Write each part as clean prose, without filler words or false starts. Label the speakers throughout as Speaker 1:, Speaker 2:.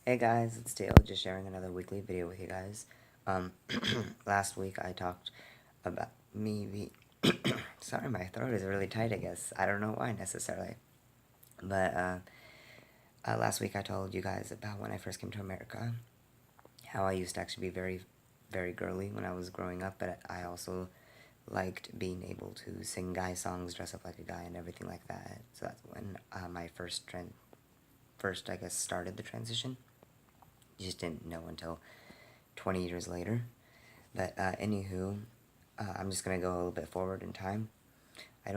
Speaker 1: Hey guys, it's Dale, just sharing another weekly video with you guys. Last week I talked about me sorry, my throat is really tight, I guess. I don't know why necessarily. But, last week I told you guys about when I first came to America. How I used to actually be very, very girly when I was growing up, but I also liked being able to sing guy songs, dress up like a guy, and everything like that. So that's when my first, I guess, started the transition. You just didn't know until 20 years later. But anywho, I'm just gonna go a little bit forward in time. I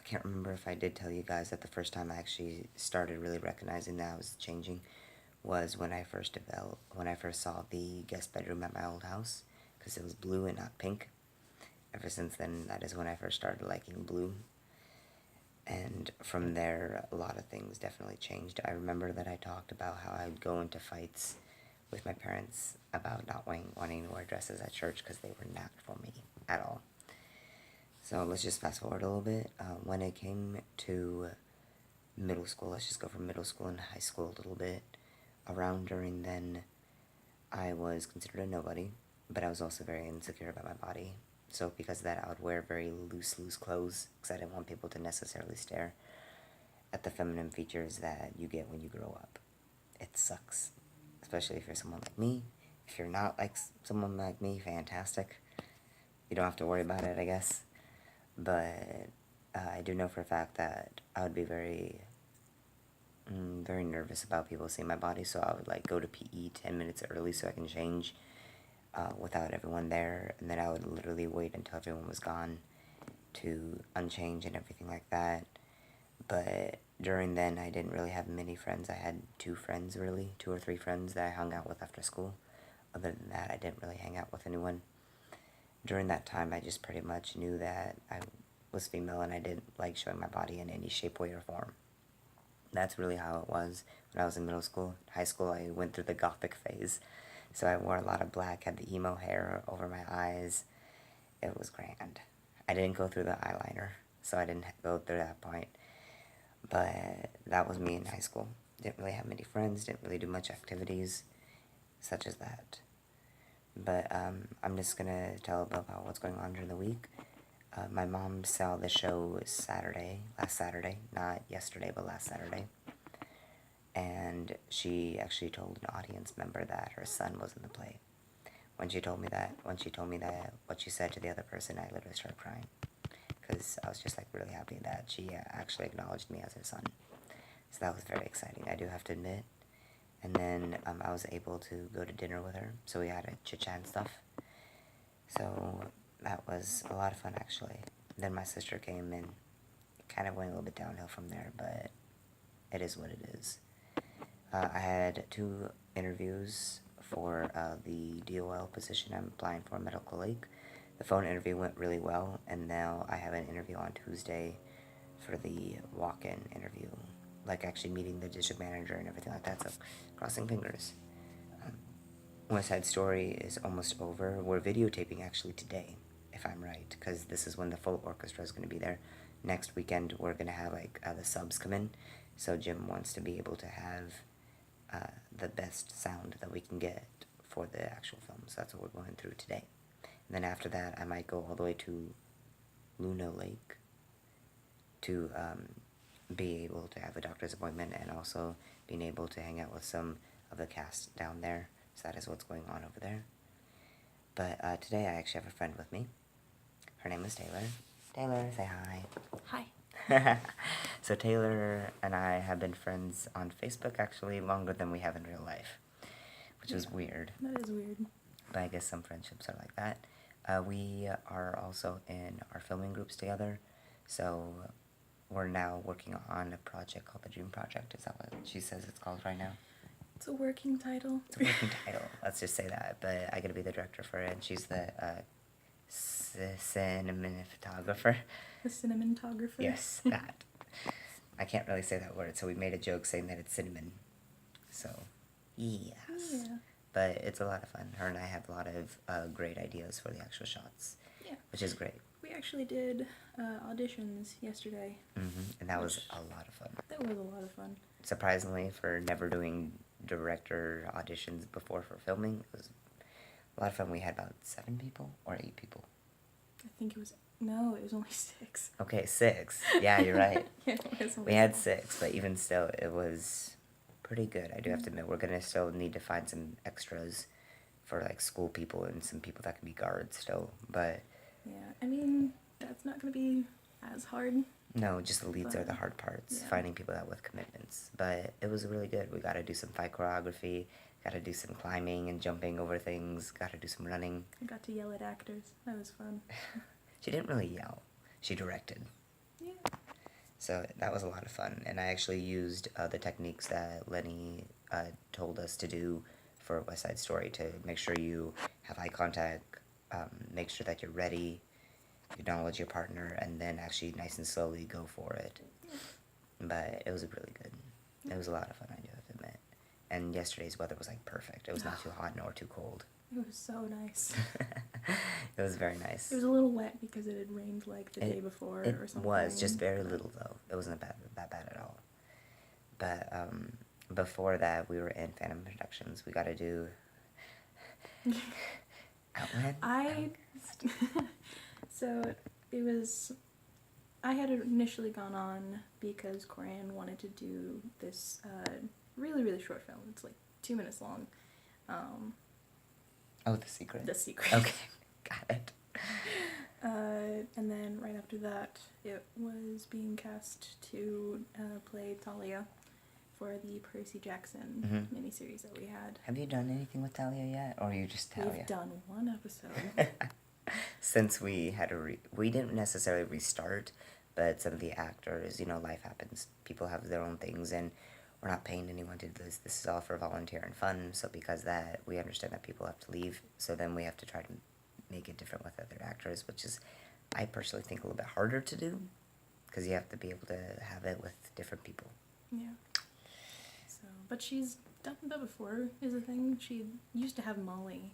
Speaker 1: can't remember if I did tell you guys that the first time I actually started really recognizing that I was changing was when I first saw the guest bedroom at my old house, because it was blue and not pink. Ever since then, that is when I first started liking blue. And from there, a lot of things definitely changed. I remember that I talked about how I'd go into fights with my parents about not wanting to wear dresses at church because they were not for me at all. So let's just fast forward a little bit. When it came to middle school, let's just go from middle school and high school a little bit. Around during then, I was considered a nobody, but I was also very insecure about my body. So because of that, I would wear very loose clothes because I didn't want people to necessarily stare at the feminine features that you get when you grow up. It sucks, especially if you're someone like me. If you're not like someone like me, fantastic. You don't have to worry about it, I guess. But I do know for a fact that I would be very nervous about people seeing my body, so I would like go to PE 10 minutes early so I can change without everyone there, and then I would literally wait until everyone was gone to unchange and everything like that. But during then, I didn't really have many friends. I had two or three friends that I hung out with after school. Other than that, I didn't really hang out with anyone. During that time, I just pretty much knew that I was female and I didn't like showing my body in any shape, way, or form. That's really how it was when I was in middle school. High school, I went through the gothic phase. So I wore a lot of black, had the emo hair over my eyes. It was grand. I didn't go through the eyeliner, so I didn't go through that point. But that was me in high school. Didn't really have many friends, didn't really do much activities such as that. But I'm just going to tell about what's going on during the week. My mom saw the show last Saturday, not yesterday, but last Saturday. And she actually told an audience member that her son was in the play. When she told me that, what she said to the other person, I literally started crying. Because I was just like really happy that she actually acknowledged me as her son. So that was very exciting, I do have to admit. And then I was able to go to dinner with her, so we had a chit-chat and stuff. So that was a lot of fun, actually. Then my sister came and it kind of went a little bit downhill from there, but it is what it is. I had 2 interviews for the DOL position I'm applying for in Medical Lake. The phone interview went really well, and now I have an interview on Tuesday for the walk-in interview, like actually meeting the district manager and everything like that, so crossing fingers. West Side Story is almost over. We're videotaping actually today, if I'm right, because this is when the full orchestra is going to be there. Next weekend, we're going to have like the subs come in, so Jim wants to be able to have the best sound that we can get for the actual film, so that's what we're going through today. And then after that, I might go all the way to Luna Lake to be able to have a doctor's appointment and also being able to hang out with some of the cast down there. So that is what's going on over there. But today I actually have a friend with me. Her name is Taylor. Taylor, say hi.
Speaker 2: Hi.
Speaker 1: So Taylor and I have been friends on Facebook actually longer than we have in real life, which is weird.
Speaker 2: That is weird.
Speaker 1: But I guess some friendships are like that. We are also in our filming groups together, so we're now working on a project called the Dream Project. Is that what she says it's called right now?
Speaker 2: It's a working title.
Speaker 1: It's a working title. Let's just say that. But I gotta be the director for it, and she's the cinematographer.
Speaker 2: The cinematographer.
Speaker 1: Yes, that. I can't really say that word, so we made a joke saying that it's cinnamon. So, yes.
Speaker 2: Yeah.
Speaker 1: But it's a lot of fun. Her and I have a lot of great ideas for the actual shots.
Speaker 2: Yeah.
Speaker 1: Which is great.
Speaker 2: We actually did auditions yesterday.
Speaker 1: And that was a lot of fun.
Speaker 2: That was a lot of fun.
Speaker 1: Surprisingly, for never doing director auditions before for filming. It was a lot of fun. We had about 7 people or 8 people.
Speaker 2: I think it was, no, it was only 6.
Speaker 1: Okay, 6. Yeah, you're right.
Speaker 2: Yeah, it was only
Speaker 1: We had
Speaker 2: 6.
Speaker 1: 6, but even still, it was pretty good. I do have to admit, we're gonna still need to find some extras for like school people and some people that can be guards still. But
Speaker 2: Yeah, I mean, that's not going to be as hard.
Speaker 1: no, just the leads are the
Speaker 2: But,
Speaker 1: hard parts.
Speaker 2: yeah.
Speaker 1: Finding people out with commitments. But it was really good. We got to do some fight choreography. Got to do some climbing and jumping over things. Got to do some running.
Speaker 2: I got to yell at actors. That was fun.
Speaker 1: She didn't really yell. She directed.
Speaker 2: Yeah.
Speaker 1: So that was a lot of fun. And I actually used the techniques that Lenny told us to do for West Side Story to make sure you have eye contact, make sure that you're ready, acknowledge your partner, and then actually nice and slowly go for it. But it was really good. It was a lot of fun, I do have to admit. And yesterday's weather was like perfect. It was not too hot nor too cold.
Speaker 2: It was so nice.
Speaker 1: It was very nice.
Speaker 2: It was a little wet because it had rained like the day before or something.
Speaker 1: It was, just very little though. It wasn't that bad at all. But before that, we were in Phantom Productions. We got to do Outland.
Speaker 2: So it was. I had initially gone on because Corian wanted to do this really, really short film. It's like 2 minutes long.
Speaker 1: Oh, The Secret?
Speaker 2: The Secret.
Speaker 1: Okay, got it.
Speaker 2: And then right after that, it was being cast to play Talia for the Percy Jackson miniseries that we had.
Speaker 1: Have you done anything with Talia yet, or are you just Talia?
Speaker 2: We've done 1 episode.
Speaker 1: Since we had we didn't necessarily restart, but some of the actors, life happens. People have their own things, and we're not paying anyone to do this. This is all for volunteer and fun. So because that, we understand that people have to leave. So then we have to try to make it different with other actors, which is, I personally think, a little bit harder to do, because you have to be able to have it with different people.
Speaker 2: Yeah. So, but she's done that before, is the thing. She used to have Molly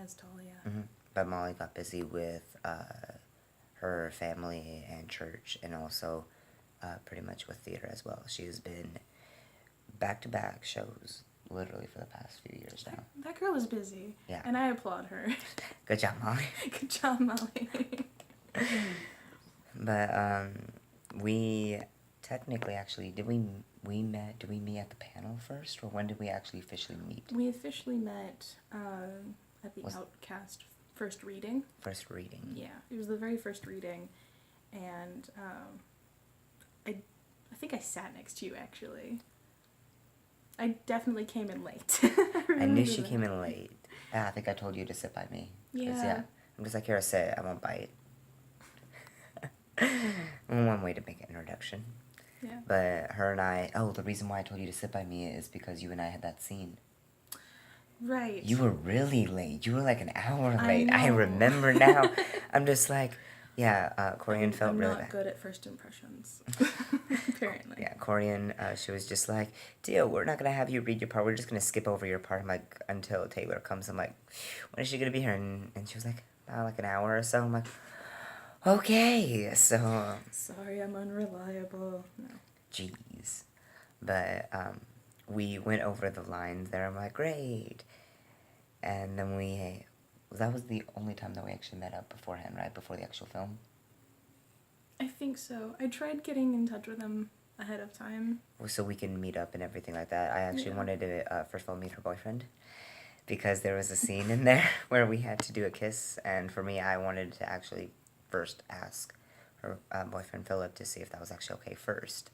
Speaker 2: as Talia.
Speaker 1: Mm-hmm. But Molly got busy with her family and church, and also pretty much with theater as well. She has been back-to-back shows literally for the past few years now.
Speaker 2: That girl is busy.
Speaker 1: Yeah.
Speaker 2: And I applaud her.
Speaker 1: Good job, Molly.
Speaker 2: Good job, Molly.
Speaker 1: But we technically actually did we meet at the panel first, or when did we actually officially meet?
Speaker 2: We officially met at the Outcast first reading.
Speaker 1: First reading.
Speaker 2: Yeah, it was the very first reading, and I think I sat next to you actually. I definitely came in late.
Speaker 1: I knew she came in late. I think I told you to sit by me.
Speaker 2: Yeah.
Speaker 1: I'm just like, here, sit. I won't bite. One way to make an introduction.
Speaker 2: Yeah.
Speaker 1: But her and I, the reason why I told you to sit by me is because you and I had that scene.
Speaker 2: Right.
Speaker 1: You were really late. You were like an hour
Speaker 2: I
Speaker 1: late. I
Speaker 2: know.
Speaker 1: remember now. I'm just like, Corian felt really
Speaker 2: I'm not
Speaker 1: bad.
Speaker 2: good at first impressions. Apparently.
Speaker 1: Yeah, Corian, she was just like, Dio, we're not going to have you read your part. We're just going to skip over your part. I'm like, until Taylor comes. I'm like, when is she going to be here? And she was like, about like an hour or so. I'm like, okay. So.
Speaker 2: Sorry, I'm unreliable. No.
Speaker 1: Jeez. But we went over the lines there. I'm like, great. And then that was the only time that we actually met up beforehand, right? Before the actual film?
Speaker 2: I think so. I tried getting in touch with him ahead of time.
Speaker 1: So we can meet up and everything like that. I actually wanted to, first of all, meet her boyfriend. Because there was a scene in there where we had to do a kiss. And for me, I wanted to actually first ask her boyfriend, Philip, to see if that was actually okay first.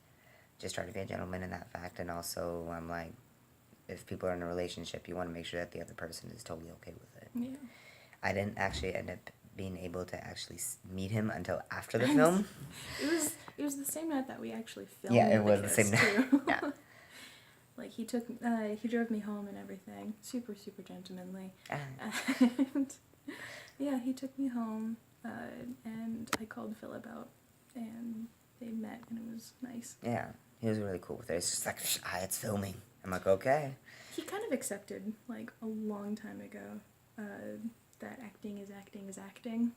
Speaker 1: Just try to be a gentleman in that fact. And also, I'm like, if people are in a relationship, you want to make sure that the other person is totally okay with it.
Speaker 2: Yeah.
Speaker 1: I didn't actually end up being able to actually meet him until after the film.
Speaker 2: It was the same night that we actually filmed.
Speaker 1: Yeah, it was the same night.
Speaker 2: Too.
Speaker 1: Yeah.
Speaker 2: Like he drove me home and everything. Super, super gentlemanly.
Speaker 1: Ah.
Speaker 2: And yeah, he took me home, and I called Philip out, and they met, and it was nice.
Speaker 1: Yeah, he was really cool with it. It's just like, it's filming. I'm like, okay.
Speaker 2: He kind of accepted, like, a long time ago, that acting is acting is acting.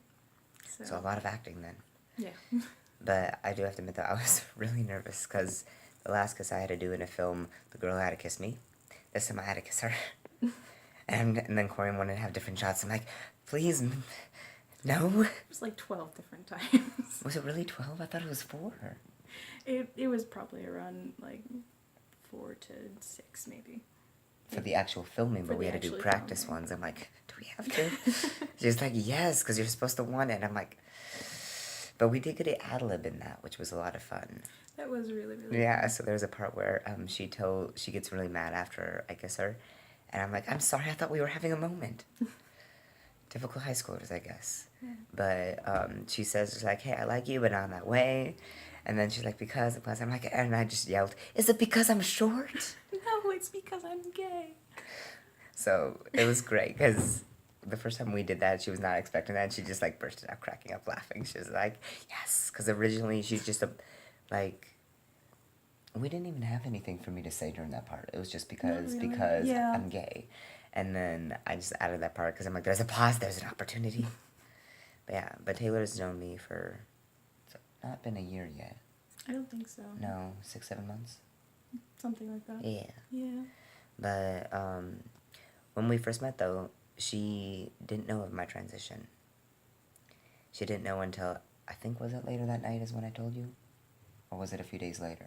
Speaker 1: So a lot of acting then.
Speaker 2: Yeah.
Speaker 1: But I do have to admit that I was really nervous because The last kiss I had to do in a film, the girl had to kiss me. This time I had to kiss her. And then Corian wanted to have different shots. I'm like, please, no.
Speaker 2: It was like 12 different times.
Speaker 1: Was it really 12? I thought it was 4.
Speaker 2: It was probably around like 4 to 6 maybe.
Speaker 1: For the actual filming, but we had to do practice ones. I'm like, do we have to? She's like, yes, because you're supposed to want it. And I'm like, but we did get an ad-lib in that, which was a lot of fun.
Speaker 2: That was really, really
Speaker 1: Yeah,
Speaker 2: fun.
Speaker 1: so there's a part where she gets really mad after I kiss her. And I'm like, I'm sorry, I thought we were having a moment. Typical high schoolers, I guess.
Speaker 2: Yeah.
Speaker 1: But she says, she's like, hey, I like you, but not in that way. And then she's like, because I'm like, and I just yelled, is it because I'm short?
Speaker 2: No, it's because I'm gay.
Speaker 1: So it was great, because the first time we did that, she was not expecting that, and she just, like, bursted out cracking up laughing. She was like, yes, because originally she's just we didn't even have anything for me to say during that part. It was just because
Speaker 2: Yeah.
Speaker 1: I'm gay. And then I just added that part because I'm like, there's a pause, there's an opportunity. But yeah, but Taylor's known me for, it's not been a year yet.
Speaker 2: I don't think so.
Speaker 1: No, 6-7 months.
Speaker 2: Something like that.
Speaker 1: Yeah.
Speaker 2: Yeah.
Speaker 1: But when we first met, though, she didn't know of my transition. She didn't know until, I think, was it later that night is when I told you? Or was it a few days later?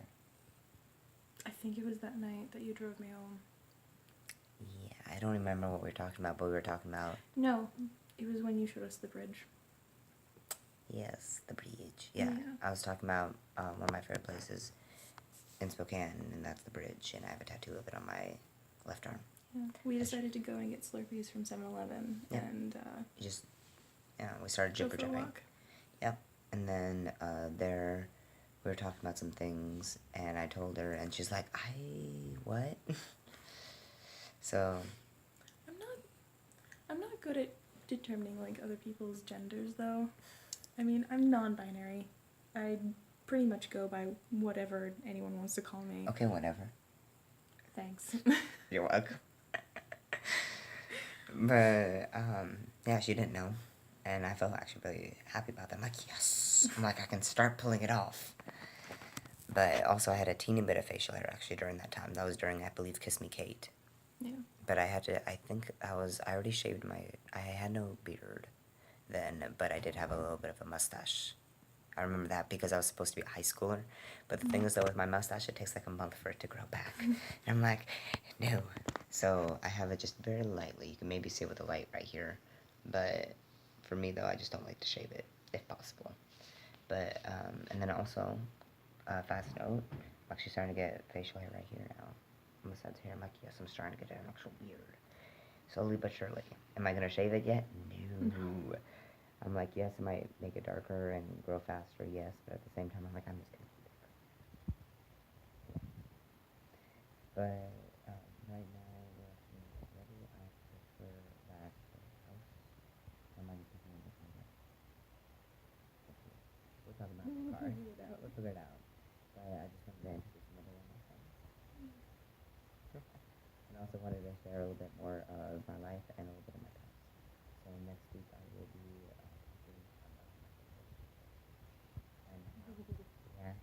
Speaker 2: I think it was that night that you drove me home.
Speaker 1: Yeah, I don't remember what we were talking about, but we were talking about...
Speaker 2: No, it was when you showed us the bridge.
Speaker 1: Yes, the bridge. Yeah. I was talking about one of my favorite places in Spokane, and that's the bridge, and I have a tattoo of it on my left arm.
Speaker 2: Yeah. We decided to go and get Slurpees from 7-Eleven,
Speaker 1: Yeah.
Speaker 2: and
Speaker 1: We started
Speaker 2: go
Speaker 1: jibber
Speaker 2: for a
Speaker 1: jabbing.
Speaker 2: walk.
Speaker 1: Yep. And then there, we were talking about some things, and I told her, and she's like, what? So...
Speaker 2: I'm not good at determining, like, other people's genders, though. I mean, I'm non-binary. I pretty much go by whatever anyone wants to call me.
Speaker 1: Okay, whatever.
Speaker 2: Thanks.
Speaker 1: You're welcome. But, yeah, she didn't know. And I felt actually really happy about that. I'm like, yes! I'm like, I can start pulling it off. But also I had a teeny bit of facial hair, actually, during that time. That was during, I believe, Kiss Me Kate.
Speaker 2: Yeah.
Speaker 1: But I already shaved I had no beard then, but I did have a little bit of a mustache. I remember that because I was supposed to be a high schooler. But the thing is, though, with my mustache, it takes like a month for it to grow back. And I'm like, no. So I have it just very lightly. You can maybe see it with the light right here. But for me, though, I just don't like to shave it, if possible. But, and then also, fast note, I'm actually starting to get facial hair right here now. On the sides here, I'm like, yes, I'm starting to get an actual beard. Slowly but surely. Am I going to shave it yet? No. I'm like, yes, it might make it darker and grow faster, yes, but at the same time, I'm like, I'm just going to keep it. But right now, we're actually ready. I prefer back to the house. I might be taking a different way. We'll talk about the car. We'll figure it out. But I just wanted to introduce another one of my friends. And also wanted to share a little bit more of my life and a little bit of my past. So next week I will be talking about my relationship. And yeah.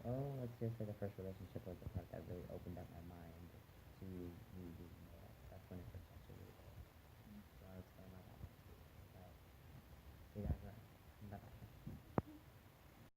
Speaker 1: Oh, let's just say the first relationship was the part that really opened up my mind to me being male. That's when it